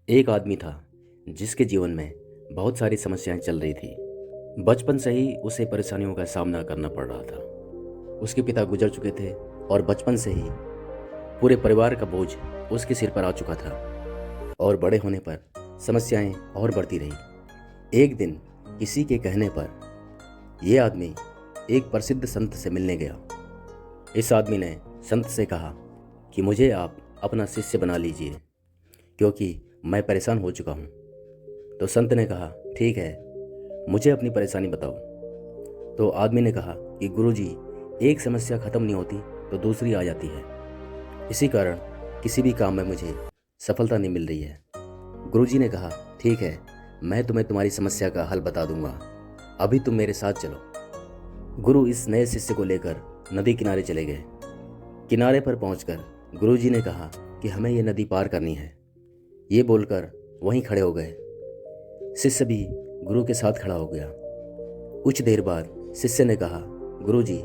एक आदमी था जिसके जीवन में बहुत सारी समस्याएं चल रही थी। बचपन से ही उसे परेशानियों का सामना करना पड़ रहा था। उसके पिता गुजर चुके थे और बचपन से ही पूरे परिवार का बोझ उसके सिर पर आ चुका था और बड़े होने पर समस्याएं और बढ़ती रही। एक दिन किसी के कहने पर यह आदमी एक प्रसिद्ध संत से मिलने गया। इस आदमी ने संत से कहा कि मुझे आप अपना शिष्य बना लीजिए क्योंकि मैं परेशान हो चुका हूँ। तो संत ने कहा, ठीक है, मुझे अपनी परेशानी बताओ। तो आदमी ने कहा कि गुरुजी, एक समस्या ख़त्म नहीं होती तो दूसरी आ जाती है। इसी कारण किसी भी काम में मुझे सफलता नहीं मिल रही है। गुरुजी ने कहा, ठीक है, मैं तुम्हें तुम्हारी समस्या का हल बता दूंगा, अभी तुम मेरे साथ चलो। गुरु इस नए शिष्य को लेकर नदी किनारे चले गए। किनारे पर पहुंचकर गुरुजी ने कहा कि हमें यह नदी पार करनी है। ये बोलकर वहीं खड़े हो गए। शिष्य भी गुरु के साथ खड़ा हो गया। कुछ देर बाद शिष्य ने कहा, गुरुजी,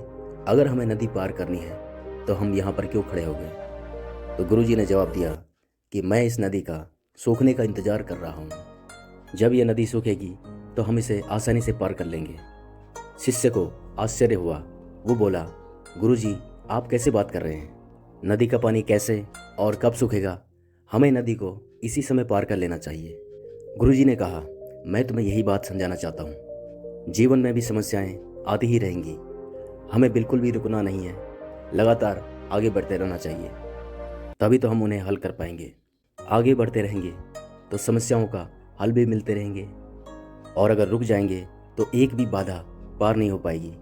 अगर हमें नदी पार करनी है तो हम यहाँ पर क्यों खड़े हो गए? तो गुरुजी ने जवाब दिया कि मैं इस नदी का सूखने का इंतजार कर रहा हूँ। जब यह नदी सूखेगी तो हम इसे आसानी से पार कर लेंगे। शिष्य को आश्चर्य हुआ। वो बोला, गुरुजी, आप कैसे बात कर रहे हैं? नदी का पानी कैसे और कब सूखेगा? हमें नदी को इसी समय पार कर लेना चाहिए। गुरुजी ने कहा, मैं तुम्हें यही बात समझाना चाहता हूँ। जीवन में भी समस्याएं आती ही रहेंगी, हमें बिल्कुल भी रुकना नहीं है, लगातार आगे बढ़ते रहना चाहिए, तभी तो हम उन्हें हल कर पाएंगे। आगे बढ़ते रहेंगे तो समस्याओं का हल भी मिलते रहेंगे, और अगर रुक जाएंगे तो एक भी बाधा पार नहीं हो पाएगी।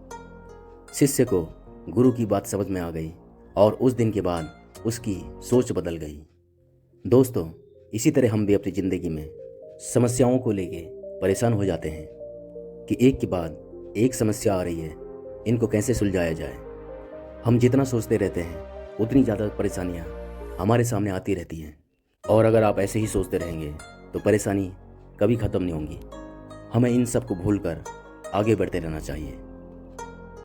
शिष्य को गुरु की बात समझ में आ गई और उस दिन के बाद उसकी सोच बदल गई। दोस्तों, इसी तरह हम भी अपनी ज़िंदगी में समस्याओं को लेके परेशान हो जाते हैं कि एक के बाद एक समस्या आ रही है, इनको कैसे सुलझाया जाए। हम जितना सोचते रहते हैं उतनी ज़्यादा परेशानियां हमारे सामने आती रहती हैं, और अगर आप ऐसे ही सोचते रहेंगे तो परेशानी कभी ख़त्म नहीं होंगी। हमें इन सब को भूलकर आगे बढ़ते रहना चाहिए।